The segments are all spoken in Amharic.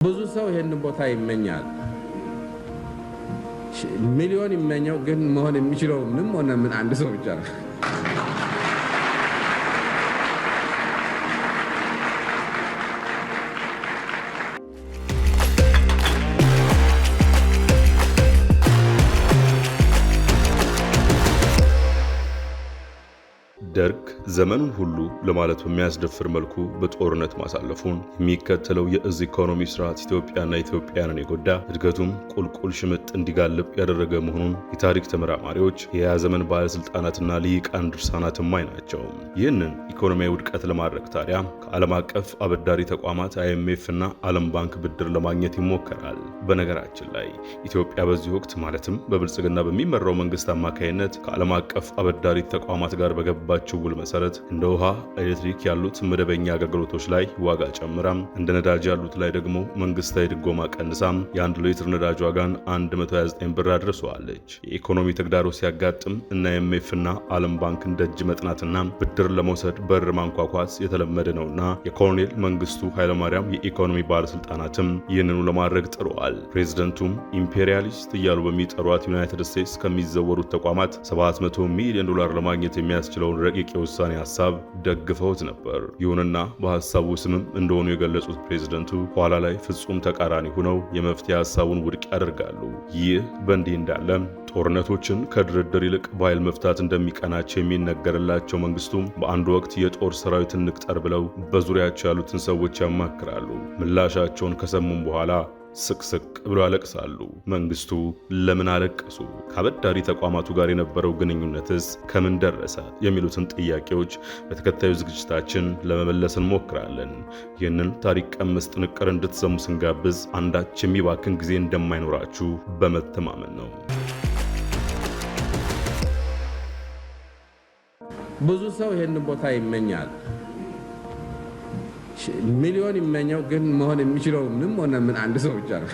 ብዙ ሰው ይሄን ቦታ ይመኛል። ሚሊዮን ይመኛው ግን መሆን የሚችለው ምንም ሆነ ምን አንድ ሰው ብቻ ነው። ደርግ ዘመኑን ሁሉ ለማለት በሚያስደፍር መልኩ በጦርነት ማሳለፉን የሚከተለው የእዝ ኢኮኖሚ ስርዓት ኢትዮጵያና ኢትዮጵያንን የጎዳ እድገቱም ቁልቁል ሽምጥ እንዲጋልብ ያደረገ መሆኑን የታሪክ ተመራማሪዎች፣ የያ ዘመን ባለስልጣናትና ልሂቃን ድርሳናት እማኝ ናቸው። ይህንን ኢኮኖሚያዊ ውድቀት ለማድረግ ታዲያ ከዓለም አቀፍ አበዳሪ ተቋማት IMF እና ዓለም ባንክ ብድር ለማግኘት ይሞከራል። በነገራችን ላይ ኢትዮጵያ በዚህ ወቅት ማለትም በብልጽግና በሚመራው መንግስት አማካይነት ከዓለም አቀፍ አበዳሪ ተቋማት ጋር በገባ ውል መሰረት እንደ ውሃ፣ ኤሌክትሪክ ያሉት መደበኛ አገልግሎቶች ላይ ዋጋ ጨምራም እንደ ነዳጅ ያሉት ላይ ደግሞ መንግስታዊ ድጎማ ቀንሳም የ1 ሊትር ነዳጅ ዋጋን 129 ብር አድርሰዋለች። የኢኮኖሚ ተግዳሮት ሲያጋጥም እና IMF እና ዓለም ባንክን ደጅ መጥናትና ብድር ለመውሰድ በር ማንኳኳት የተለመደ ነውና የኮሎኔል መንግስቱ ኃይለማርያም የኢኮኖሚ ባለስልጣናትም ይህንኑ ለማድረግ ጥረዋል። ፕሬዝደንቱም ኢምፔሪያሊስት እያሉ በሚጠሯት ዩናይትድ ስቴትስ ከሚዘወሩት ተቋማት $700 ሚሊዮን ለማግኘት የሚያስችለውን ረቂቅ የውሳኔ ሐሳብ ደግፈውት ነበር። ይሁንና በሐሳቡ ስምም እንደሆኑ የገለጹት ፕሬዝደንቱ ኋላ ላይ ፍጹም ተቃራኒ ሆነው የመፍትሄ ሐሳቡን ውድቅ ያደርጋሉ። ይህ በእንዲህ እንዳለ ጦርነቶችን ከድርድር ይልቅ በኃይል መፍታት እንደሚቀናቸው የሚነገርላቸው መንግስቱም በአንድ ወቅት የጦር ሰራዊትን ንቅጠር ብለው በዙሪያቸው ያሉትን ሰዎች ያማክራሉ። ምላሻቸውን ከሰሙም በኋላ ስቅስቅ ብሎ ያለቅሳሉ። መንግስቱ ለምን አለቀሱ? ከአበዳሪ ተቋማቱ ጋር የነበረው ግንኙነትስ ከምን ደረሰ? የሚሉትን ጥያቄዎች በተከታዩ ዝግጅታችን ለመመለስ እንሞክራለን። ይህንን ታሪክ ቀመስ ጥንቅር እንድትሰሙ ስንጋብዝ አንዳች የሚባክን ጊዜ እንደማይኖራችሁ በመተማመን ነው። ብዙ ሰው ይሄን ቦታ ይመኛል። ሚሊዮን ይመኛው ግን መሆን የሚችለው ምንም ሆነ ምን አንድ ሰው ብቻ ነው።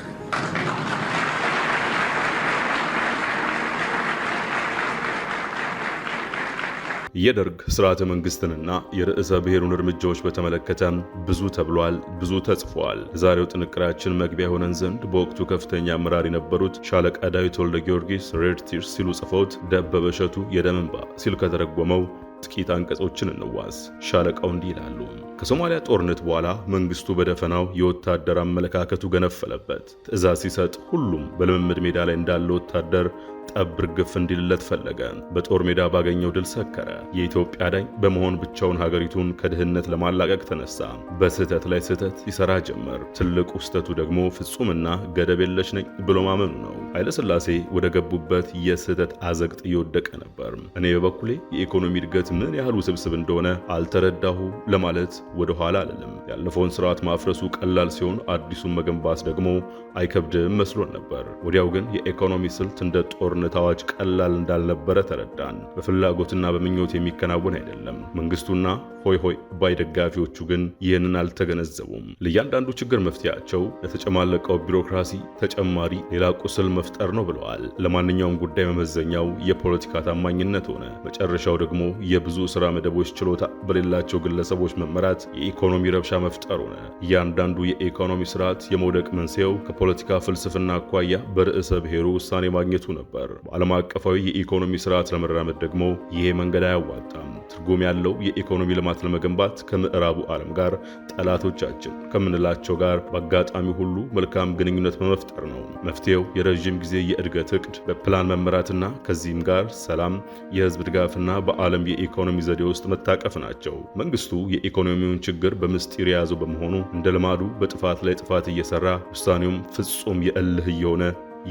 የደርግ ስርዓተ መንግስትንና የርዕሰ ብሔሩን እርምጃዎች በተመለከተ ብዙ ተብሏል፣ ብዙ ተጽፏል። ዛሬው ጥንቅራችን መግቢያ ሆነን ዘንድ በወቅቱ ከፍተኛ አመራር የነበሩት ሻለቃ ዳዊት ወልደ ጊዮርጊስ ሬድ ቲርስ ሲሉ ጽፈውት ደበበ እሸቱ የደም እንባ ሲል ከተረጎመው ጥቂት አንቀጾችን እንዋስ። ሻለቃው እንዲህ ይላሉ። ከሶማሊያ ጦርነት በኋላ መንግስቱ በደፈናው የወታደር አመለካከቱ ገነፈለበት። ትዕዛዝ ሲሰጥ ሁሉም በልምምድ ሜዳ ላይ እንዳለ ወታደር ጠብ ርግፍ እንዲልለት ፈለገ። በጦር ሜዳ ባገኘው ድል ሰከረ። የኢትዮጵያ ዳኝ በመሆን ብቻውን ሀገሪቱን ከድህነት ለማላቀቅ ተነሳ። በስህተት ላይ ስህተት ይሰራ ጀመር። ትልቁ ስህተቱ ደግሞ ፍጹምና ገደብ የለሽ ነኝ ብሎ ማመኑ ነው። ኃይለ ሥላሴ ወደ ገቡበት የስህተት አዘቅጥ እየወደቀ ነበር። እኔ በበኩሌ የኢኮኖሚ እድገት ምን ያህል ውስብስብ እንደሆነ አልተረዳሁ ለማለት ወደ ኋላ አልልም። ያለፈውን ስርዓት ማፍረሱ ቀላል ሲሆን አዲሱን መገንባት ደግሞ አይከብድም መስሎን ነበር። ወዲያው ግን የኢኮኖሚ ስልት እንደ ጦርነት አዋጅ ቀላል እንዳልነበረ ተረዳን። በፍላጎትና በምኞት የሚከናወን አይደለም። መንግስቱና ሆይ ሆይ ባይ ደጋፊዎቹ ግን ይህንን አልተገነዘቡም። ለእያንዳንዱ ችግር መፍትሄያቸው ለተጨማለቀው ቢሮክራሲ ተጨማሪ ሌላ ቁስል መፍጠር ነው ብለዋል። ለማንኛውም ጉዳይ መመዘኛው የፖለቲካ ታማኝነት ሆነ። መጨረሻው ደግሞ የብዙ ስራ መደቦች ችሎታ በሌላቸው ግለሰቦች መመራት የኢኮኖሚ ረብሻ መፍጠር ሆነ። እያንዳንዱ የኢኮኖሚ ስርዓት የመውደቅ መንስኤው ከፖለቲካ ፍልስፍና አኳያ በርዕሰ ብሔሩ ውሳኔ ማግኘቱ ነበር። በዓለም አቀፋዊ የኢኮኖሚ ስርዓት ለመራመድ ደግሞ ይሄ መንገድ አያዋጣም። ትርጉም ያለው የኢኮኖሚ ልማት ለመገንባት ከምዕራቡ ዓለም ጋር ጠላቶቻችን ከምንላቸው ጋር በአጋጣሚ ሁሉ መልካም ግንኙነት በመፍጠር ነው። መፍትሄው የረዥም ጊዜ የእድገት እቅድ በፕላን መመራትና ከዚህም ጋር ሰላም፣ የህዝብ ድጋፍና በዓለም የኢኮኖሚ ዘዴ ውስጥ መታቀፍ ናቸው። መንግስቱ የኢኮኖሚውን ችግር በምስጢር የያዘው በመሆኑ እንደ ልማዱ በጥፋት ላይ ጥፋት እየሰራ ውሳኔውም ፍጹም የእልህ እየሆነ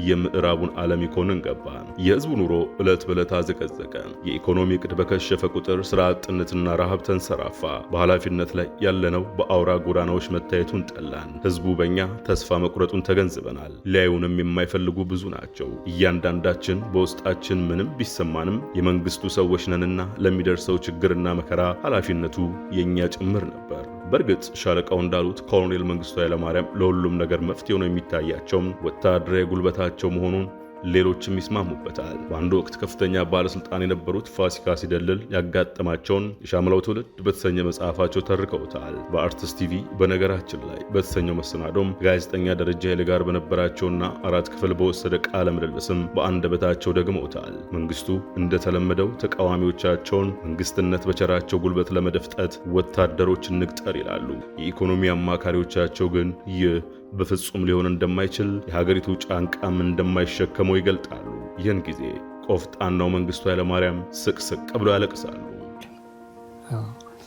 የምዕራቡን ዓለም ኢኮኖሚ ገባ። የህዝቡ ኑሮ ዕለት በዕለት አዘቀዘቀ። የኢኮኖሚ እቅድ በከሸፈ ቁጥር ስራ አጥነትና ረሃብ ተንሰራፋ። በኃላፊነት ላይ ያለነው በአውራ ጎዳናዎች መታየቱን ጠላን። ህዝቡ በእኛ ተስፋ መቁረጡን ተገንዝበናል። ሊያዩንም የማይፈልጉ ብዙ ናቸው። እያንዳንዳችን በውስጣችን ምንም ቢሰማንም የመንግስቱ ሰዎች ነንና ለሚደርሰው ችግርና መከራ ኃላፊነቱ የእኛ ጭምር ነበር። በእርግጥ ሻለቃው እንዳሉት ኮሎኔል መንግስቱ ኃይለማርያም ለሁሉም ነገር መፍትሄ ነው የሚታያቸው ወታደራዊ ጉልበታቸው መሆኑን ሌሎችም ይስማሙበታል። በአንድ ወቅት ከፍተኛ ባለስልጣን የነበሩት ፋሲካ ሲደልል ያጋጠማቸውን የሻምላው ትውልድ በተሰኘ መጽሐፋቸው ተርከውታል። በአርትስ ቲቪ በነገራችን ላይ በተሰኘው መሰናዶም ጋዜጠኛ ደረጃ ኃይሌ ጋር በነበራቸውና 4 ክፍል በወሰደ ቃለ ምልልስም በአንደበታቸው ደግመውታል። መንግስቱ እንደተለመደው ተቃዋሚዎቻቸውን መንግስትነት በቸራቸው ጉልበት ለመደፍጠት ወታደሮች እንቅጠር ይላሉ። የኢኮኖሚ አማካሪዎቻቸው ግን ይህ በፍጹም ሊሆን እንደማይችል የሀገሪቱ ጫንቃም እንደማይሸከመው ይገልጣሉ። ይህን ጊዜ ቆፍጣናው መንግስቱ ኃይለማርያም ስቅስቅ ብሎ ያለቅሳሉ።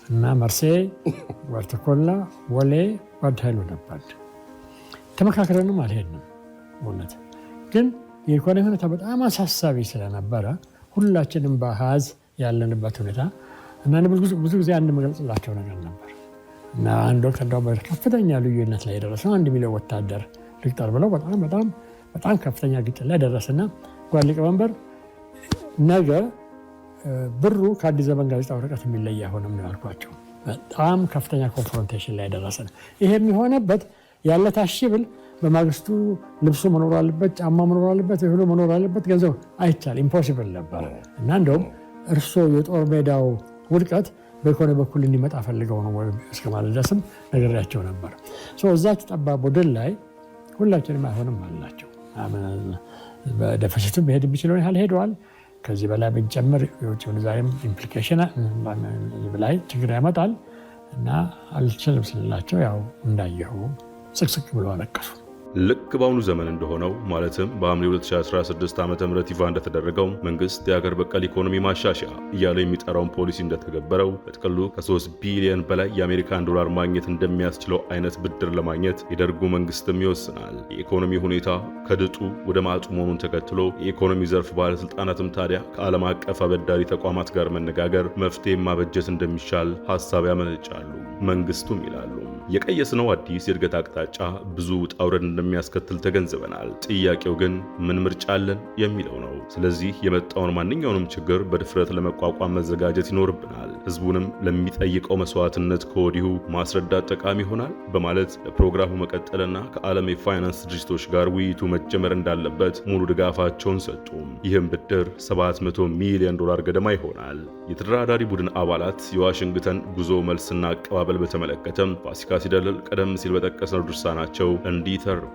እና መርሴ ወርተኮላ ወሌ ወድ ኃይሉ ነበር። ተመካክረንም አልሄድንም። እውነት ግን የኢኮኖሚ ሁኔታ በጣም አሳሳቢ ስለነበረ ሁላችንም በሀዝ ያለንበት ሁኔታ እና ብዙ ጊዜ አንድ መገልጽላቸው ነገር ነበር እና አንድ ወቅት እንደው በከፍተኛ ልዩነት ላይ የደረሰው 1 ሚሊዮን ወታደር ልቅጠር ብለው በጣም ከፍተኛ ግጭት ላይ ደረሰና ጓድ ሊቀመንበር ነገ ብሩ ከአዲስ ዘመን ጋዜጣ ወረቀት የሚለይ አይሆንም ነው ያልኳቸው። በጣም ከፍተኛ ኮንፍሮንቴሽን ላይ ደረሰ። ይሄ የሚሆነበት ያለ ታሽብል በማግስቱ ልብሱ መኖር አለበት፣ ጫማ መኖር አለበት፣ እህሉ መኖር አለበት። ገንዘብ አይቻል ኢምፖሲብል ነበር እና እንደውም እርሶ የጦር ሜዳው ውድቀት በኢኮኖሚ በኩል እንዲመጣ ፈልገው ነው እስከ ማለት ድረስም ነገራቸው ነበር። እዛች ጠባብ ቡድን ላይ ሁላችንም አይሆንም አላቸው። በደፊሲቱ መሄድ የሚችለውን ያህል ሄደዋል። ከዚህ በላይ ብንጨምር የውጭ ምንዛሬም ኢምፕሊኬሽን ላይ ችግር ያመጣል እና አልችልም ስንላቸው ያው እንዳየሁ ስቅስቅ ብለው አለቀሱ። ልክ በአሁኑ ዘመን እንደሆነው ማለትም በሐምሌ 2016 ዓ.ም ይፋ እንደተደረገው መንግስት የሀገር በቀል ኢኮኖሚ ማሻሻያ እያለ የሚጠራውን ፖሊሲ እንደተገበረው በጥቅሉ ከ3 ቢሊዮን በላይ የአሜሪካን ዶላር ማግኘት እንደሚያስችለው አይነት ብድር ለማግኘት የደርጉ መንግስትም ይወስናል። የኢኮኖሚ ሁኔታ ከድጡ ወደ ማጡ መሆኑን ተከትሎ የኢኮኖሚ ዘርፍ ባለስልጣናትም ታዲያ ከዓለም አቀፍ አበዳሪ ተቋማት ጋር መነጋገር መፍትሄ ማበጀት እንደሚሻል ሀሳብ ያመነጫሉ። መንግስቱም ይላሉ የቀየስነው አዲስ የእድገት አቅጣጫ ብዙ ውጣ ውረድ እንደሚያስከትል ተገንዝበናል። ጥያቄው ግን ምን ምርጫ አለን የሚለው ነው። ስለዚህ የመጣውን ማንኛውንም ችግር በድፍረት ለመቋቋም መዘጋጀት ይኖርብናል። ህዝቡንም ለሚጠይቀው መስዋዕትነት ከወዲሁ ማስረዳት ጠቃሚ ይሆናል በማለት ለፕሮግራሙ መቀጠልና ከዓለም የፋይናንስ ድርጅቶች ጋር ውይይቱ መጀመር እንዳለበት ሙሉ ድጋፋቸውን ሰጡ። ይህም ብድር 700 ሚሊዮን ዶላር ገደማ ይሆናል። የተደራዳሪ ቡድን አባላት የዋሽንግተን ጉዞ መልስና አቀባበል በተመለከተም ፋሲካ ሲደልል ቀደም ሲል በጠቀስነው ድርሳናቸው እንዲህ ተርኩታል።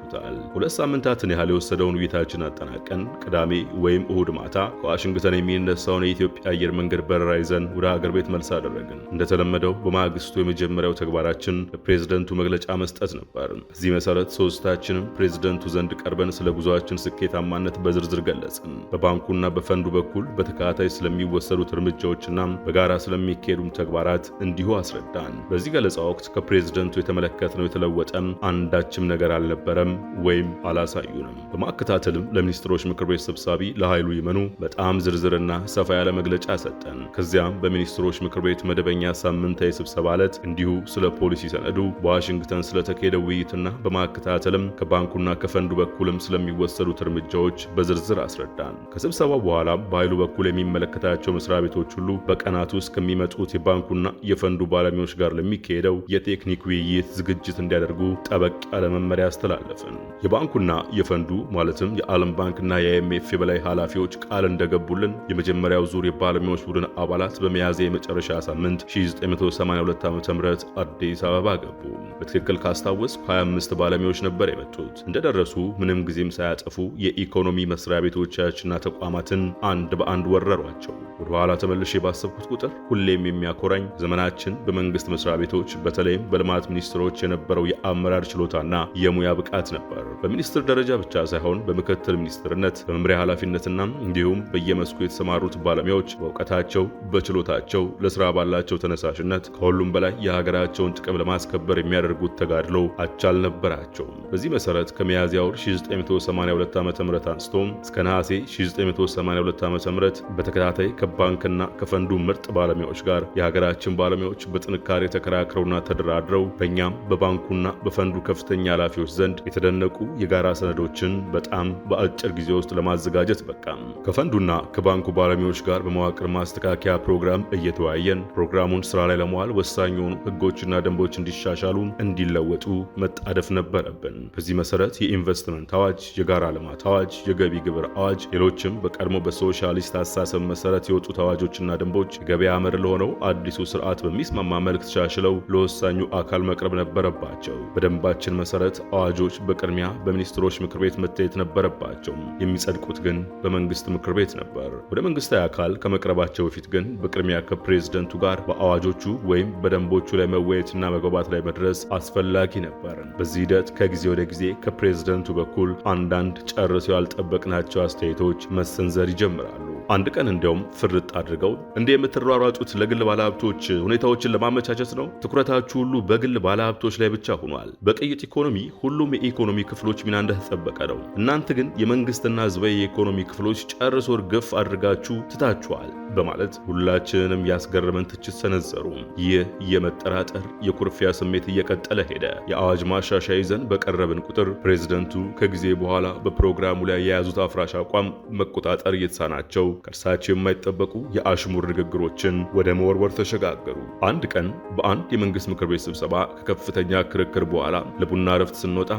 2 ሳምንታትን ያህል የወሰደውን ውይይታችን አጠናቀን ቅዳሜ ወይም እሁድ ማታ ከዋሽንግተን የሚነሳውን የኢትዮጵያ አየር መንገድ በረራ ይዘን ወደ ሀገር ቤት መልስ አደረግን። እንደተለመደው በማግስቱ የመጀመሪያው ተግባራችን ለፕሬዝደንቱ መግለጫ መስጠት ነበር። በዚህ መሰረት ሶስታችንም ፕሬዝደንቱ ዘንድ ቀርበን ስለ ጉዞአችን ስኬታማነት በዝርዝር ገለጽን። በባንኩና በፈንዱ በኩል በተከታታይ ስለሚወሰዱት እርምጃዎችና በጋራ ስለሚካሄዱም ተግባራት እንዲሁ አስረዳን። በዚህ ገለጻ ወቅት ከፕሬዝደንቱ የተመለከትነው የተለወጠም አንዳችም ነገር አልነበረም ወይም አላሳዩንም። በማከታተልም ለሚኒስትሮች ምክር ቤት ሰብሳቢ ለኃይሉ ይመኑ በጣም ዝርዝርና ሰፋ ያለ መግለጫ ሰጠን። ከዚያም በሚኒስትሮች ምክር ቤት መደበኛ ሳምንታዊ ስብሰባ ዕለት እንዲሁ ስለ ፖሊሲ ሰነዱ፣ በዋሽንግተን ስለተካሄደ ውይይትና በማከታተልም ከባንኩና ከፈንዱ በኩልም ስለሚወሰዱት እርምጃዎች በዝርዝር አስረዳን። ከስብሰባው በኋላ በኃይሉ በኩል የሚመለከታቸው መስሪያ ቤቶች ሁሉ በቀናት ውስጥ ከሚመጡት የባንኩና የፈንዱ ባለሙያዎች ጋር ለሚካሄደው የቴክኒክ ውይይት ዝግጅት እንዲያደርጉ ጠበቅ ያለ መመሪያ አስተላለፍን። የባንኩና የፈንዱ ማለትም የዓለም ባንክና የአይኤምኤፍ የበላይ ኃላፊዎች ቃል እንደገቡልን የመጀመሪያው ዙር የባለሙያዎች ቡድን አባላት በሚያዝያ የመጨረሻ ሳምንት 1982 ዓ.ም አዲስ አበባ ገቡ። በትክክል ካስታወስኩ 25 ባለሙያዎች ነበር የመጡት። እንደደረሱ ምንም ጊዜም ሳያጠፉ የኢኮኖሚ መስሪያ ቤቶቻችንና ተቋማትን አንድ በአንድ ወረሯቸው። ወደ ኋላ ተመልሼ ባሰብኩት ቁጥር ሁሌም የሚያኮራኝ ዘመናችን በመንግስት መስሪያ ቤቶች በተለይም በልማት ሚኒስትሮች የነበረው የአመራር ችሎታና የሙያ ብቃት ነበር። በሚኒስትር ደረጃ ብቻ ሳይሆን በምክትል ሚኒስትርነት፣ በመምሪያ ኃላፊነትና እንዲሁም በየመስኩ የተሰማሩት ባለሙያዎች በእውቀታቸው፣ በችሎታቸው፣ ለስራ ባላቸው ተነሳሽነት ከሁሉም በላይ የሀገራቸውን ጥቅም ለማስከበር የሚያደርጉት ተጋድሎ አቻ አልነበራቸውም። በዚህ መሰረት ከሚያዝያ ወር 1982 ዓ.ም አንስቶ እስከ ነሐሴ 1982 ዓ.ም በተከታታይ ከባንክና ከፈንዱ ምርጥ ባለሙያዎች ጋር የሀገራችን ባለሙያዎች በጥንካሬ ተከራክረውና ተደራድረው በእኛም በባንኩና በፈንዱ ከፍተኛ ኃላፊዎች ዘንድ የተደነቁ የጋራ ሰነዶችን በጣም በአጭር ጊዜ ውስጥ ለማዘጋጀት በቃም። ከፈንዱና ከባንኩ ባለሙያዎች ጋር በመዋቅር ማስተካከያ ፕሮግራም እየተወያየን ፕሮግራሙን ስራ ላይ ለመዋል ወሳኝ የሆኑ ህጎችና ደንቦች እንዲሻሻሉ እንዲለወጡ መጣደፍ ነበረብን። በዚህ መሰረት የኢንቨስትመንት አዋጅ፣ የጋራ ልማት አዋጅ፣ የገቢ ግብር አዋጅ፣ ሌሎችም በቀድሞ በሶሻሊስት አስተሳሰብ መሰረት የወጡት አዋጆችና ደንቦች የገበያ መር ለሆነው አዲሱ ስርዓት በሚስማማ መልክ ተሻሽለው ለወሳኙ አካል መቅረብ ነበረባቸው። በደንባችን መሰረት አዋጆች በቅድሚያ በሚኒስትሮች ምክር ቤት መታየት ነበረባቸው። የሚጸድቁት ግን በመንግስት ምክር ቤት ነበር። ወደ መንግስታዊ አካል ከመቅረባቸው በፊት ግን በቅድሚያ ከፕሬዝደንቱ ጋር በአዋጆቹ ወይም በደንቦቹ ላይ መወያየትና መግባባት ላይ መድረስ አስፈላጊ ነበር። በዚህ ሂደት ከጊዜ ወደ ጊዜ ከፕሬዝደንቱ በኩል አንዳንድ ጨርሰው ያልጠበቅናቸው አስተያየቶች መሰንዘር ይጀምራሉ። አንድ ቀን እንዲያውም ፍርጥ አድርገው እንደ የምትሯሯጡት ለግል ባለሀብቶች ሁኔታዎችን ለማመቻቸት ነው? ትኩረታችሁ ሁሉ በግል ባለሀብቶች ላይ ብቻ ሆኗል። በቅይጥ ኢኮኖሚ ሁሉም የኢኮኖሚ ክፍሎች ሚና እንደተጠበቀ ነው። እናንተ ግን የመንግስትና ህዝባዊ የኢኮኖሚ ክፍሎች ጨርሶ እርግፍ አድርጋችሁ ትታችኋል በማለት ሁላችንም ያስገረመን ትችት ሰነዘሩ። ይህ የመጠራጠር የኩርፊያ ስሜት እየቀጠለ ሄደ። የአዋጅ ማሻሻያ ይዘን በቀረብን ቁጥር ፕሬዝደንቱ ከጊዜ በኋላ በፕሮግራሙ ላይ የያዙት አፍራሽ አቋም መቆጣጠር እየተሳናቸው ከእርሳቸው የማይጠበቁ የአሽሙር ንግግሮችን ወደ መወርወር ተሸጋገሩ። አንድ ቀን በአንድ የመንግስት ምክር ቤት ስብሰባ ከከፍተኛ ክርክር በኋላ ለቡና ረፍት ስንወጣ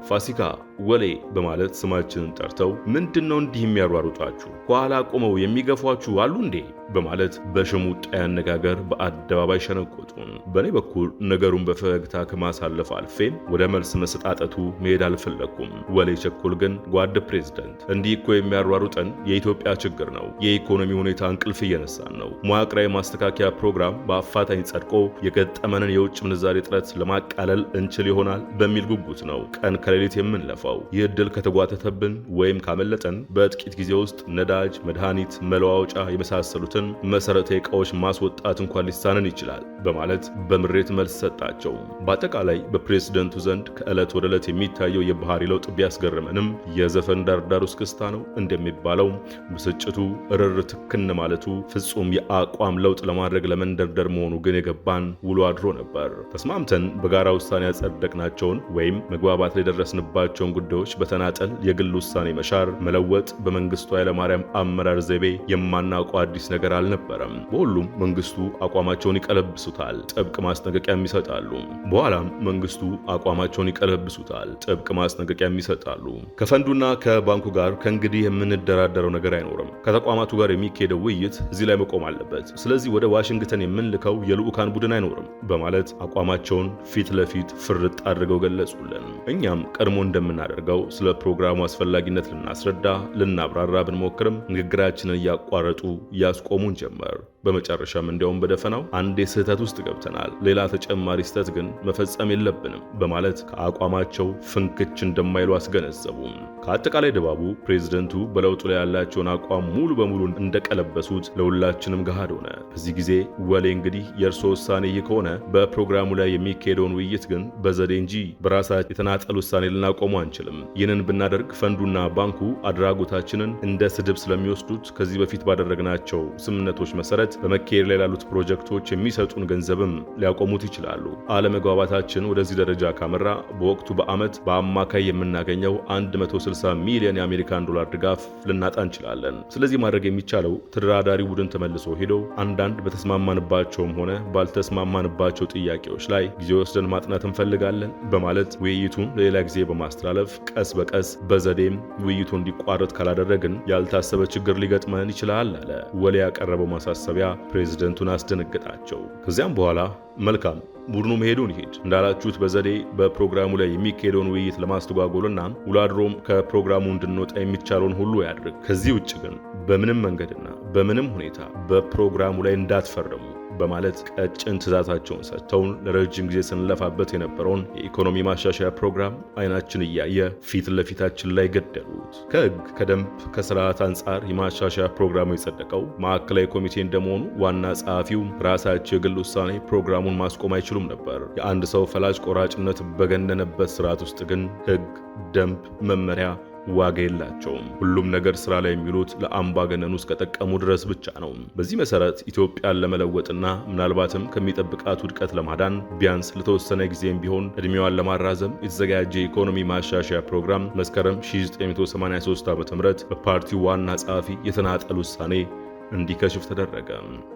ፋሲካ ወሌ በማለት ስማችንን ጠርተው ምንድነው እንዲህ የሚያሯሩጣችሁ? ከኋላ ቆመው የሚገፏችሁ አሉ እንዴ? በማለት በሽሙጥ አነጋገር በአደባባይ ሸነቆጡን። በእኔ በኩል ነገሩን በፈገግታ ከማሳለፍ አልፌ ወደ መልስ መሰጣጠቱ መሄድ አልፈለኩም። ወሌ ቸኮል ግን ጓድ ፕሬዝደንት፣ እንዲህ እኮ የሚያሯሩጠን የኢትዮጵያ ችግር ነው። የኢኮኖሚ ሁኔታ እንቅልፍ እየነሳን ነው። መዋቅራዊ ማስተካከያ ፕሮግራም በአፋጣኝ ጸድቆ የገጠመንን የውጭ ምንዛሬ እጥረት ለማቃለል እንችል ይሆናል በሚል ጉጉት ነው ቀን ከሌሊት የምንለፋው። ይህ ዕድል ከተጓተተብን ወይም ካመለጠን በጥቂት ጊዜ ውስጥ ነዳጅ፣ መድኃኒት፣ መለዋወጫ የመሳሰሉትን መሰረታዊ ዕቃዎች ማስወጣት እንኳን ሊሳነን ይችላል በማለት በምሬት መልስ ሰጣቸው። በአጠቃላይ በፕሬዝደንቱ ዘንድ ከዕለት ወደ ዕለት የሚታየው የባህሪ ለውጥ ቢያስገርመንም የዘፈን ዳርዳር እስክስታ ነው እንደሚባለው ብስጭቱ እርር ትክን ማለቱ ፍጹም የአቋም ለውጥ ለማድረግ ለመንደርደር መሆኑ ግን የገባን ውሎ አድሮ ነበር። ተስማምተን በጋራ ውሳኔ ያጸደቅናቸውን ወይም መግባባት ላይ የደረስንባቸውን ጉዳዮች በተናጠል የግል ውሳኔ መሻር፣ መለወጥ በመንግስቱ ኃይለማርያም አመራር ዘይቤ የማናውቀው አዲስ ነገር አልነበረም። በሁሉም መንግስቱ አቋማቸውን ይቀለብሱታል፣ ጥብቅ ማስጠንቀቂያም ይሰጣሉ። በኋላም መንግስቱ አቋማቸውን ይቀለብሱታል፣ ጥብቅ ማስጠንቀቂያም ይሰጣሉ። ከፈንዱና ከባንኩ ጋር ከእንግዲህ የምንደራደረው ነገር አይኖርም። ከተቋማቱ ጋር የሚካሄደው ውይይት እዚህ ላይ መቆም አለበት። ስለዚህ ወደ ዋሽንግተን የምንልከው የልዑካን ቡድን አይኖርም በማለት አቋማቸውን ፊት ለፊት ፍርጥ አድርገው ገለጹልን። እኛም ቀድሞ እንደምናደርገው ስለ ፕሮግራሙ አስፈላጊነት ልናስረዳ ልናብራራ ብንሞክርም ንግግራችንን እያቋረጡ ያስቆሙን ጀመር። በመጨረሻም እንዲያውም በደፈናው አንዴ ስህተት ውስጥ ገብተናል፣ ሌላ ተጨማሪ ስህተት ግን መፈጸም የለብንም በማለት ከአቋማቸው ፍንክች እንደማይሉ አስገነዘቡ። ከአጠቃላይ ድባቡ ፕሬዝደንቱ በለውጡ ላይ ያላቸውን አቋም ሙሉ በሙሉ እንደቀለበሱት ለሁላችንም ገሃድ ሆነ። በዚህ ጊዜ ወሌ እንግዲህ የእርሶ ውሳኔ ይህ ከሆነ በፕሮግራሙ ላይ የሚካሄደውን ውይይት ግን በዘዴ እንጂ በራሳችን የተናጠል ውሳኔ ልናቆሙ አንችልም። ይህንን ብናደርግ ፈንዱና ባንኩ አድራጎታችንን እንደ ስድብ ስለሚወስዱት ከዚህ በፊት ባደረግናቸው ስምምነቶች መሰረት በመካሄድ ላይ ላሉት ፕሮጀክቶች የሚሰጡን ገንዘብም ሊያቆሙት ይችላሉ። አለመግባባታችን ወደዚህ ደረጃ ካመራ በወቅቱ በዓመት በአማካይ የምናገኘው 160 ሚሊዮን የአሜሪካን ዶላር ድጋፍ ልናጣ እንችላለን። ስለዚህ ማድረግ የሚቻለው ተደራዳሪ ቡድን ተመልሶ ሄዶ አንዳንድ በተስማማንባቸውም ሆነ ባልተስማማንባቸው ጥያቄዎች ላይ ጊዜ ወስደን ማጥናት እንፈልጋለን በማለት ውይይቱን ለሌላ ጊዜ በማስተላለፍ ቀስ በቀስ በዘዴም ውይይቱ እንዲቋረጥ ካላደረግን ያልታሰበ ችግር ሊገጥመን ይችላል አለ። ወሌ ያቀረበው ማሳሰቢያ ፕሬዝደንቱን አስደነገጣቸው። ከዚያም በኋላ መልካም ቡድኑ መሄዱን ይሄድ እንዳላችሁት በዘዴ በፕሮግራሙ ላይ የሚካሄደውን ውይይት ለማስተጓጎልና ውላድሮም ከፕሮግራሙ እንድንወጣ የሚቻለውን ሁሉ ያድርግ። ከዚህ ውጭ ግን በምንም መንገድና በምንም ሁኔታ በፕሮግራሙ ላይ እንዳትፈርሙ በማለት ቀጭን ትዕዛዛቸውን ሰጥተውን ለረጅም ጊዜ ስንለፋበት የነበረውን የኢኮኖሚ ማሻሻያ ፕሮግራም አይናችን እያየ ፊት ለፊታችን ላይ ገደሉት። ከሕግ ከደንብ ከስርዓት አንጻር የማሻሻያ ፕሮግራሙ የጸደቀው ማዕከላዊ ኮሚቴ እንደመሆኑ ዋና ጸሐፊው ራሳቸው የግል ውሳኔ ፕሮግራሙን ማስቆም አይችሉም ነበር። የአንድ ሰው ፈላጭ ቆራጭነት በገነነበት ስርዓት ውስጥ ግን ሕግ፣ ደንብ፣ መመሪያ ዋጋ የላቸውም። ሁሉም ነገር ስራ ላይ የሚሉት ለአምባገነኑ እስከጠቀሙ ድረስ ብቻ ነው። በዚህ መሰረት ኢትዮጵያን ለመለወጥና ምናልባትም ከሚጠብቃት ውድቀት ለማዳን ቢያንስ ለተወሰነ ጊዜም ቢሆን እድሜዋን ለማራዘም የተዘጋጀ የኢኮኖሚ ማሻሻያ ፕሮግራም መስከረም 1983 ዓ.ም በፓርቲው ዋና ጸሐፊ የተናጠል ውሳኔ እንዲከሽፍ ተደረገ።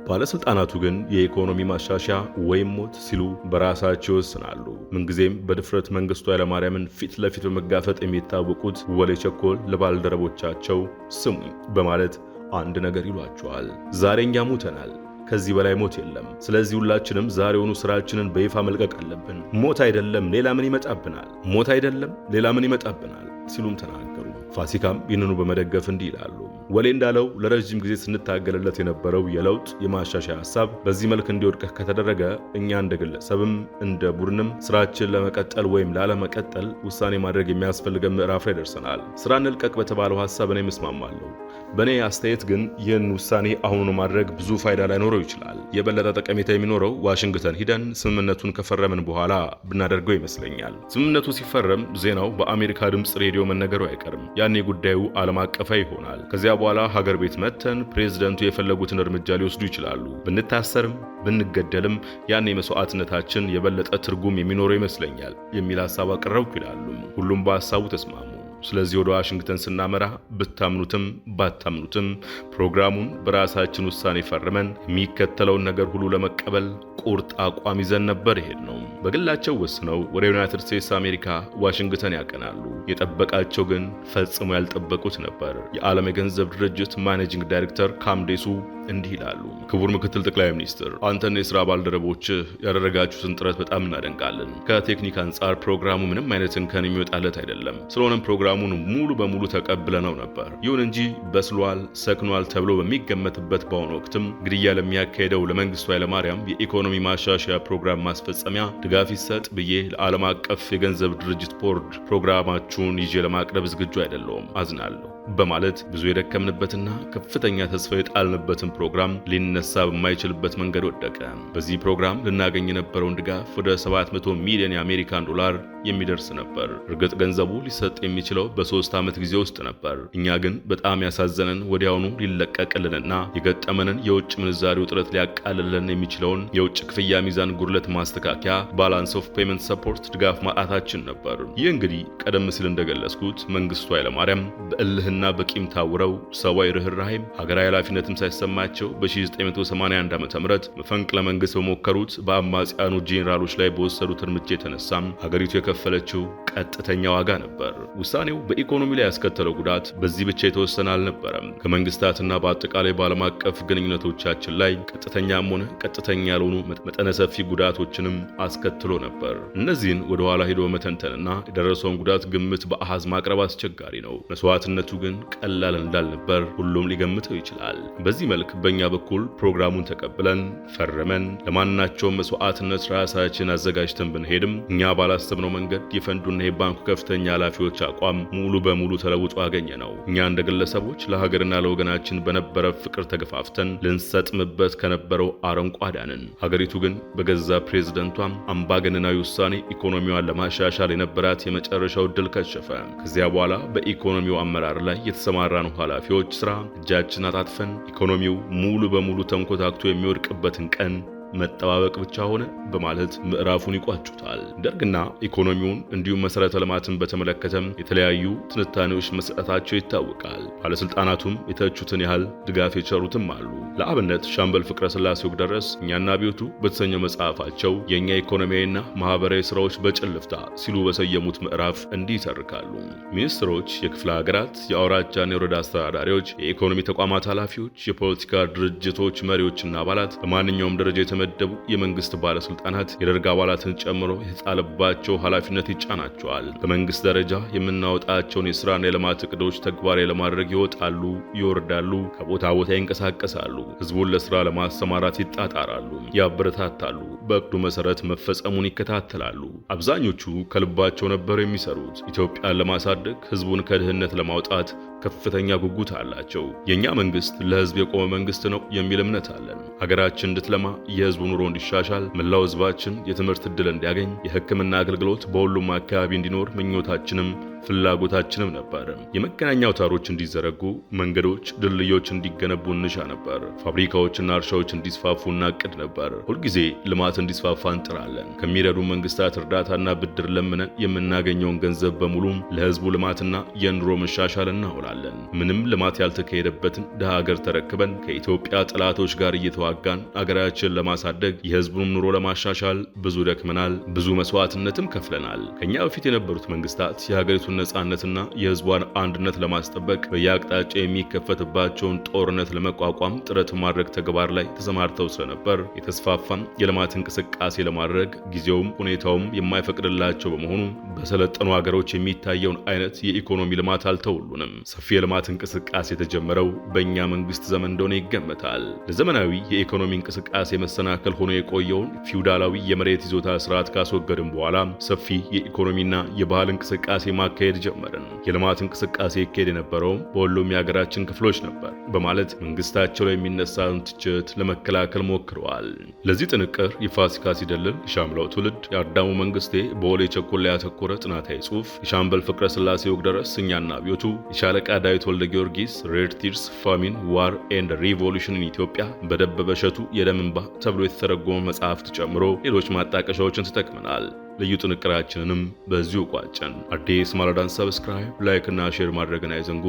ባለስልጣናቱ ግን የኢኮኖሚ ማሻሻያ ወይም ሞት ሲሉ በራሳቸው ይወስናሉ። ምንጊዜም በድፍረት መንግስቱ ኃይለማርያምን ፊት ለፊት በመጋፈጥ የሚታወቁት ወሌ ቸኮል ለባልደረቦቻቸው ስሙኝ በማለት አንድ ነገር ይሏቸዋል። ዛሬ እኛ ሞተናል፣ ከዚህ በላይ ሞት የለም። ስለዚህ ሁላችንም ዛሬውኑ ስራችንን በይፋ መልቀቅ አለብን። ሞት አይደለም ሌላ ምን ይመጣብናል፣ ሞት አይደለም ሌላ ምን ይመጣብናል ሲሉም ተናገሩ። ፋሲካም ይህንኑ በመደገፍ እንዲህ ይላሉ። ወሌ እንዳለው ለረጅም ጊዜ ስንታገልለት የነበረው የለውጥ የማሻሻያ ሐሳብ በዚህ መልክ እንዲወድቅ ከተደረገ እኛ እንደ ግለሰብም እንደ ቡድንም ስራችን ለመቀጠል ወይም ላለመቀጠል ውሳኔ ማድረግ የሚያስፈልገን ምዕራፍ ላይ ደርሰናል። ስራ እንልቀቅ በተባለው ሐሳብ እኔ እስማማለሁ። በእኔ አስተያየት ግን ይህን ውሳኔ አሁኑ ማድረግ ብዙ ፋይዳ ላይኖረው ይችላል። የበለጠ ጠቀሜታ የሚኖረው ዋሽንግተን ሂደን ስምምነቱን ከፈረምን በኋላ ብናደርገው ይመስለኛል። ስምምነቱ ሲፈረም ዜናው በአሜሪካ ድምፅ ሬዲዮ መነገሩ አይቀርም። ያኔ ጉዳዩ ዓለም አቀፋዊ ይሆናል። ከዚያ በኋላ ሀገር ቤት መተን ፕሬዝደንቱ የፈለጉትን እርምጃ ሊወስዱ ይችላሉ። ብንታሰርም ብንገደልም ያኔ መስዋዕትነታችን የበለጠ ትርጉም የሚኖረው ይመስለኛል የሚል ሐሳብ አቀረብኩ ይላሉ። ሁሉም በሐሳቡ ተስማሙ። ስለዚህ ወደ ዋሽንግተን ስናመራ ብታምኑትም ባታምኑትም ፕሮግራሙን በራሳችን ውሳኔ ፈርመን የሚከተለውን ነገር ሁሉ ለመቀበል ቁርጥ አቋም ይዘን ነበር ይሄድ ነው። በግላቸው ወስነው ወደ ዩናይትድ ስቴትስ አሜሪካ ዋሽንግተን ያቀናሉ። የጠበቃቸው ግን ፈጽሞ ያልጠበቁት ነበር። የዓለም የገንዘብ ድርጅት ማኔጂንግ ዳይሬክተር ካምዴሱ እንዲህ ይላሉ። ክቡር ምክትል ጠቅላይ ሚኒስትር፣ አንተና የሥራ ባልደረቦችህ ያደረጋችሁትን ጥረት በጣም እናደንቃለን። ከቴክኒክ አንጻር ፕሮግራሙ ምንም አይነት እንከን የሚወጣለት አይደለም። ስለሆነም ፕሮግራሙን ሙሉ በሙሉ ተቀብለነው ነበር። ይሁን እንጂ በስሏል፣ ሰክኗል ተብሎ በሚገመትበት በአሁኑ ወቅትም ግድያ ለሚያካሄደው ለመንግስቱ ኃይለማርያም የኢኮኖሚ ማሻሻያ ፕሮግራም ማስፈጸሚያ ድጋፍ ይሰጥ ብዬ ለዓለም አቀፍ የገንዘብ ድርጅት ቦርድ ፕሮግራማችሁን ይዤ ለማቅረብ ዝግጁ አይደለሁም፣ አዝናለሁ በማለት ብዙ የደከምንበትና ከፍተኛ ተስፋ የጣልንበትን ፕሮግራም ሊነሳ በማይችልበት መንገድ ወደቀ። በዚህ ፕሮግራም ልናገኝ የነበረውን ድጋፍ ወደ 700 ሚሊዮን የአሜሪካን ዶላር የሚደርስ ነበር። እርግጥ ገንዘቡ ሊሰጥ የሚችለው በ3 ዓመት ጊዜ ውስጥ ነበር። እኛ ግን በጣም ያሳዘነን ወዲያውኑ ሊለቀቅልንና የገጠመንን የውጭ ምንዛሪ ውጥረት ሊያቃልልን የሚችለውን የውጭ ክፍያ ሚዛን ጉድለት ማስተካከያ ባላንስ ኦፍ ፔመንት ሰፖርት ድጋፍ ማጣታችን ነበር። ይህ እንግዲህ ቀደም ሲል እንደገለጽኩት መንግስቱ ኃይለማርያም በእልህና በቂም ታውረው ሰዋይ ርህራሄም ሀገራዊ ኃላፊነትም ሳይሰማቸው በ1981 ዓ.ም መፈንቅለ መንግስት በሞከሩት በአማጽያኑ ጄኔራሎች ላይ በወሰዱት እርምጃ የተነሳም ሀገሪቱ የከፈለችው ቀጥተኛ ዋጋ ነበር። ውሳኔው በኢኮኖሚ ላይ ያስከተለው ጉዳት በዚህ ብቻ የተወሰነ አልነበረም። ከመንግስታትና በአጠቃላይ በዓለም አቀፍ ግንኙነቶቻችን ላይ ቀጥተኛም ሆነ ቀጥተኛ ያልሆኑ መጠነ ሰፊ ጉዳቶችንም አስከትሎ ነበር። እነዚህን ወደ ኋላ ሄዶ መተንተንና የደረሰውን ጉዳት ግምት በአሃዝ ማቅረብ አስቸጋሪ ነው። መስዋዕትነቱ ግን ቀላል እንዳልነበር ሁሉም ሊገምተው ይችላል። በዚህ መልክ በእኛ በኩል ፕሮግራሙን ተቀብለን ፈርመን ለማናቸውም መስዋዕትነት ራሳችን አዘጋጅተን ብንሄድም እኛ ባላሰብነው መንገድ የፈንዱና የባንኩ ከፍተኛ ኃላፊዎች አቋም ሙሉ በሙሉ ተለውጦ አገኘ ነው። እኛ እንደ ግለሰቦች ለሀገርና ለወገናችን በነበረ ፍቅር ተገፋፍተን ልንሰጥምበት ከነበረው አረንቋ ዳንን። ሀገሪቱ ግን በገዛ ፕሬዝደንቷም አምባገነናዊ ውሳኔ ኢኮኖሚዋን ለማሻሻል የነበራት የመጨረሻው ድል ከሸፈ። ከዚያ በኋላ በኢኮኖሚው አመራር ላይ የተሰማራነው ኃላፊዎች ስራ እጃችን አጣጥፈን ኢኮኖሚው ሙሉ በሙሉ ተንኮታክቶ የሚወድቅበትን ቀን መጠባበቅ ብቻ ሆነ በማለት ምዕራፉን ይቋጩታል። ደርግና ኢኮኖሚውን እንዲሁም መሰረተ ልማትን በተመለከተም የተለያዩ ትንታኔዎች መስጠታቸው ይታወቃል። ባለስልጣናቱም የተቹትን ያህል ድጋፍ የቸሩትም አሉ። ለአብነት ሻምበል ፍቅረ ስላሴ ወግደረስ እኛና ቤቱ በተሰኘው መጽሐፋቸው የእኛ ኢኮኖሚያዊና ማህበራዊ ስራዎች በጭልፍታ ሲሉ በሰየሙት ምዕራፍ እንዲህ ይተርካሉ። ሚኒስትሮች፣ የክፍለ ሀገራት፣ የአውራጃና የወረዳ አስተዳዳሪዎች፣ የኢኮኖሚ ተቋማት ኃላፊዎች፣ የፖለቲካ ድርጅቶች መሪዎችና አባላት፣ በማንኛውም ደረጃ የተመደቡ የመንግስት ባለስልጣናት የደርግ አባላትን ጨምሮ የተጣለባቸው ኃላፊነት ይጫናቸዋል። በመንግስት ደረጃ የምናወጣቸውን የስራና የልማት እቅዶች ተግባራዊ ለማድረግ ይወጣሉ፣ ይወርዳሉ፣ ከቦታ ቦታ ይንቀሳቀሳሉ። ህዝቡን ለስራ ለማሰማራት ይጣጣራሉ፣ ያበረታታሉ፣ በእቅዱ መሰረት መፈጸሙን ይከታተላሉ። አብዛኞቹ ከልባቸው ነበር የሚሰሩት። ኢትዮጵያን ለማሳደግ፣ ህዝቡን ከድህነት ለማውጣት ከፍተኛ ጉጉት አላቸው። የኛ መንግስት ለህዝብ የቆመ መንግስት ነው የሚል እምነት አለን። ሀገራችን እንድትለማ፣ የህዝቡ ኑሮ እንዲሻሻል፣ መላው ህዝባችን የትምህርት ዕድል እንዲያገኝ፣ የህክምና አገልግሎት በሁሉም አካባቢ እንዲኖር ምኞታችንም ፍላጎታችንም ነበር። የመገናኛ አውታሮች እንዲዘረጉ፣ መንገዶች፣ ድልድዮች እንዲገነቡ እንሻ ነበር። ፋብሪካዎችና እርሻዎች እንዲስፋፉ እናቅድ ነበር። ሁልጊዜ ልማት እንዲስፋፋ እንጥራለን። ከሚረዱ መንግስታት እርዳታና ብድር ለምነን የምናገኘውን ገንዘብ በሙሉ ለህዝቡ ልማትና የኑሮ መሻሻል እናውላለን። ምንም ልማት ያልተካሄደበትን ድሃ ሀገር ተረክበን ከኢትዮጵያ ጠላቶች ጋር እየተዋጋን አገራችን ለማሳደግ የህዝቡን ኑሮ ለማሻሻል ብዙ ደክመናል፣ ብዙ መስዋዕትነትም ከፍለናል። ከኛ በፊት የነበሩት መንግስታት የሀገሪቱን ነጻነትና የህዝቧን አንድነት ለማስጠበቅ በየአቅጣጫ የሚከፈትባቸውን ጦርነት ለመቋቋም ጥረት ማድረግ ተግባር ላይ ተሰማርተው ስለነበር የተስፋፋም የልማት እንቅስቃሴ ለማድረግ ጊዜውም ሁኔታውም የማይፈቅድላቸው በመሆኑ በሰለጠኑ ሀገሮች የሚታየውን አይነት የኢኮኖሚ ልማት አልተውሉንም። ሰፊ የልማት እንቅስቃሴ የተጀመረው በእኛ መንግስት ዘመን እንደሆነ ይገመታል። ለዘመናዊ የኢኮኖሚ እንቅስቃሴ መሰናከል ሆኖ የቆየውን ፊውዳላዊ የመሬት ይዞታ ስርዓት ካስወገድን በኋላ ሰፊ የኢኮኖሚና የባህል እንቅስቃሴ ማካሄድ ጀመርን። የልማት እንቅስቃሴ ይካሄድ የነበረው በሁሉም የሀገራችን ክፍሎች ነበር በማለት መንግስታቸው ላይ የሚነሳውን ትችት ለመከላከል ሞክረዋል። ለዚህ ጥንቅር የፋሲካ ሲደልል የሻምላው ትውልድ የአዳሙ መንግስቴ በወሌ ቸኮል ላይ ያተኮረ ጥናታዊ ጽሑፍ፣ የሻምበል ፍቅረ ስላሴ ወግደረስ እኛና አብዮቱ፣ የሻለቃ ዳዊት ወልደ ጊዮርጊስ ሬድ ቲርስ ፋሚን ዋር ኤንድ ሪቮሉሽን ኢን ኢትዮጵያ በደበበ እሸቱ የደም እንባ ተብሎ የተተረጎመ መጽሐፍት ጨምሮ ሌሎች ማጣቀሻዎችን ተጠቅመናል። ልዩ ጥንቅራችንንም በዚሁ ቋጨን። አዲስ ማለዳን ሰብስክራይብ፣ ላይክ እና ሼር ማድረግን አይዘንጉ።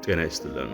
ጤና ይስጥልን።